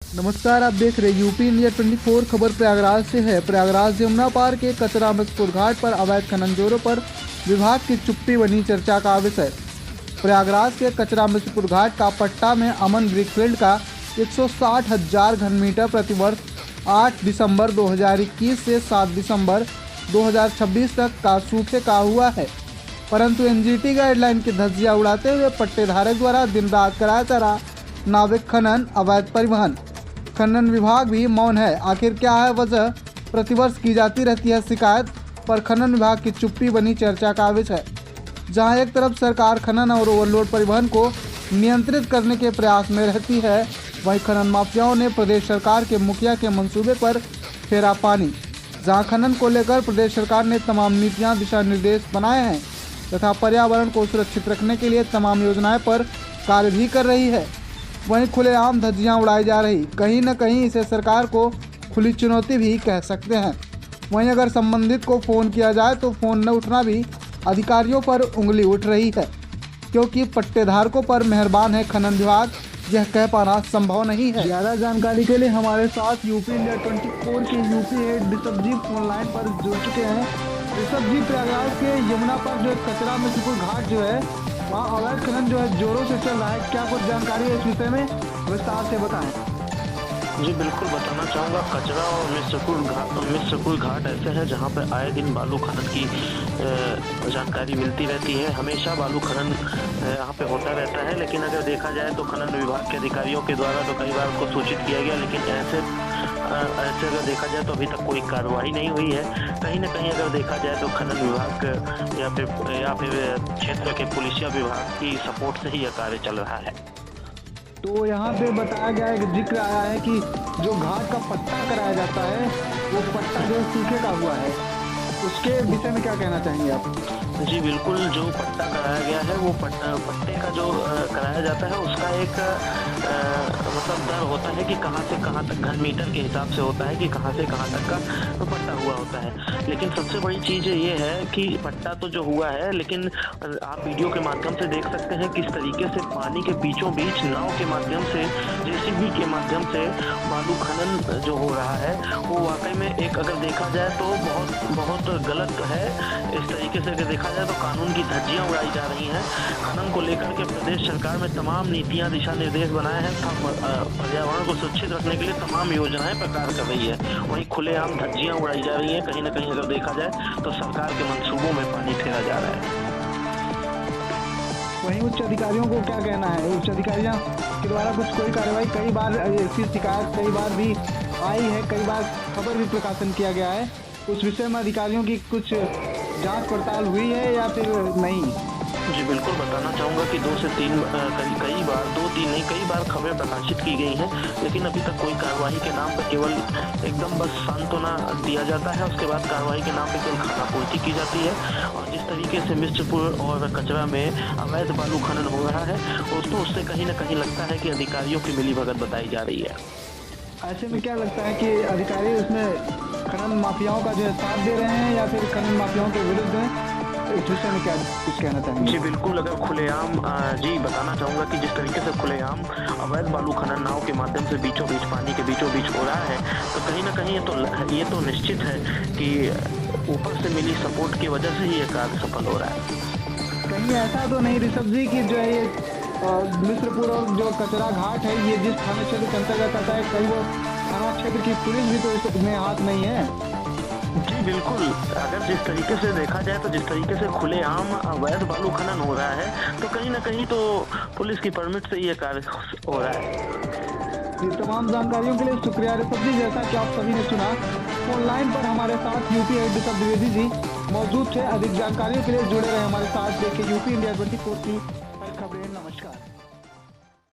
नमस्कार, आप देख रहे यूपी इंडिया 24 खबर प्रयागराज से है। प्रयागराज यमुना पार के कचरा मिसपुर घाट पर अवैध खनन जोरों पर विभाग की चुप्पी बनी चर्चा का विषय। प्रयागराज के कचरा मिसपुर घाट का पट्टा में अमन ब्रिकफील्ड का 160,000 घन मीटर प्रतिवर्ष 8 दिसंबर 2021 से 7 दिसंबर 2026 तक का सूखे का हुआ है, परंतु एनजीटी गाइडलाइन की धज्जियां उड़ाते हुए पट्टेधारक द्वारा दिन रात कराया जा रहा नाविक खनन, अवैध परिवहन, खनन विभाग भी मौन है। आखिर क्या है वजह? प्रतिवर्ष की जाती रहती है शिकायत, पर खनन विभाग की चुप्पी बनी चर्चा का विषय। जहां एक तरफ सरकार खनन और ओवरलोड परिवहन को नियंत्रित करने के प्रयास में रहती है, वहीं खनन माफियाओं ने प्रदेश सरकार के मुखिया के मंसूबे पर फेरा पानी। जहां खनन को लेकर प्रदेश सरकार ने तमाम नीतियां, दिशा निर्देश बनाए हैं तथा पर्यावरण को सुरक्षित रखने के लिए तमाम योजनाएं पर कार्य भी कर रही है, वहीं खुलेआम धज्जियां उड़ाई जा रही। कहीं न कहीं इसे सरकार को खुली चुनौती भी कह सकते हैं। वहीं अगर संबंधित को फ़ोन किया जाए तो फ़ोन न उठना भी अधिकारियों पर उंगली उठ रही है, क्योंकि पट्टेधारकों पर मेहरबान है खनन विभाग, यह कह पाना संभव नहीं है। ज़्यादा जानकारी के लिए हमारे साथ यूपी इंडिया 24 के यूपी हेड ऋषभ जी फोन लाइन पर जुड़ चुके हैं। ऋषभ जी, प्रयागराज के यमुना पर जो कचरा मिसपुर घाट जो है, वहाँ अवैध खनन जो है जोरों से चल रहा है, क्या कुछ जानकारी है इस विषय में? विस्तार से बताएं। जी बिल्कुल बताना चाहूँगा। कचरा और मिसपुर घाट ऐसे है जहाँ पर आए दिन बालू खनन की जानकारी मिलती रहती है। हमेशा बालू खनन यहाँ पे होता रहता है, लेकिन अगर देखा जाए तो खनन विभाग के अधिकारियों के द्वारा तो कई बार उसको सूचित किया गया, लेकिन ऐसे अगर देखा जाए तो अभी तक कोई कार्रवाई नहीं हुई है। कहीं ना कहीं अगर देखा जाए तो खनन विभाग या फिर क्षेत्र के पुलिसिया विभाग की सपोर्ट से ही यह कार्य चल रहा है। तो यहाँ पे बताया गया है, जिक्र आया है कि जो घाट का पट्टा कराया जाता है वो पट्टा जो सूखे का हुआ है, उसके विषय में क्या कहना चाहेंगे आप? जी बिल्कुल, जो पट्टा कराया गया है वो पट्टे का जो कराया जाता है उसका एक मतलब दर होता है कि कहाँ से कहाँ तक घन मीटर के हिसाब से होता है कि कहाँ से कहाँ तक का पट्टा हुआ होता है। लेकिन सबसे बड़ी चीज़ ये है कि पट्टा तो जो हुआ है, लेकिन आप वीडियो के माध्यम से देख सकते हैं किस तरीके से पानी के बीचों बीच नाव के माध्यम से, जेसीबी के माध्यम से बालू खनन जो हो रहा है वो वाकई में एक अगर देखा जाए तो बहुत गलत है। इस तरीके से अगर देखा जाए तो कानून की धज्जियां उड़ाई जा रही हैं। खनन को लेकर के प्रदेश सरकार में तमाम नीतियां, दिशा निर्देश बनाए हैं, पर्यावरण को सुरक्षित रखने के लिए तमाम योजनाएं प्रकार कर रही है। वहीं खुलेआम धज्जियां उड़ाई जा रही हैं। कहीं ना कहीं अगर देखा जाए तो सरकार के मंसूबों में पानी फेरा जा रहा है। वहीं उच्च अधिकारियों को क्या कहना है? उच्च अधिकारियों के द्वारा कोई कार्रवाई, कई बार ऐसी शिकायत कई बार भी आई है, कई बार खबर भी प्रकाशन किया गया है, उस विषय में अधिकारियों की कुछ जांच पड़ताल हुई है या फिर नहीं? जी बिल्कुल बताना चाहूँगा कि 2 से 3 कई बार खबरें प्रकाशित की गई हैं, लेकिन अभी तक कोई कार्रवाई के नाम पर केवल एकदम बस सांत्वना दिया जाता है। उसके बाद कार्रवाई के नाम पर केवल खानापूर्ति की जाती है। और जिस तरीके से मिसपुर और कचरा में अवैध बालू खनन हो रहा है, उससे कहीं ना कहीं लगता है कि अधिकारियों की मिलीभगत बताई जा रही है। ऐसे में क्या लगता है कि अधिकारी उसमें खनन माफियाओं का जो है साथ दे रहे हैं या फिर खनन माफियाओं के विरुद्ध हैं? इस विषय में क्या कुछ कहना चाहेंगे? जी बिल्कुल, अगर खुलेआम जी बताना चाहूँगा कि जिस तरीके से खुलेआम अवैध बालू खनन नाव के माध्यम से बीचों बीच पानी के बीचों बीच हो रहा है, तो कहीं ना कहीं ये तो निश्चित है कि ऊपर से मिली सपोर्ट की वजह से ही ये कार्य सफल हो रहा है। कहीं ऐसा तो नहीं ऋषभ जी कि जो है ये मिसपुर और जो कचरा घाट है ये जिस थाना क्षेत्र के अंतर्गत आता है, कहीं वो थाना क्षेत्र की पुलिस भी तो इसमें हाथ नहीं है? जी बिल्कुल, अगर जिस तरीके से देखा जाए तो जिस तरीके से खुलेआम अवैध बालू खनन हो रहा है, तो कहीं ना कहीं तो पुलिस की परमिट से ये कार्य हो रहा है। ये तमाम जानकारियों के लिए शुक्रिया ऋषभ जी। जैसा कि आप सभी ने सुना, फोन लाइन पर हमारे साथ यूपी हेड ऋषभ द्विवेदी जी मौजूद थे। अधिक जानकारियों के लिए जुड़े रहे हमारे साथ। देखिए यूपी इंडिया 24 की खबरें। नमस्कार।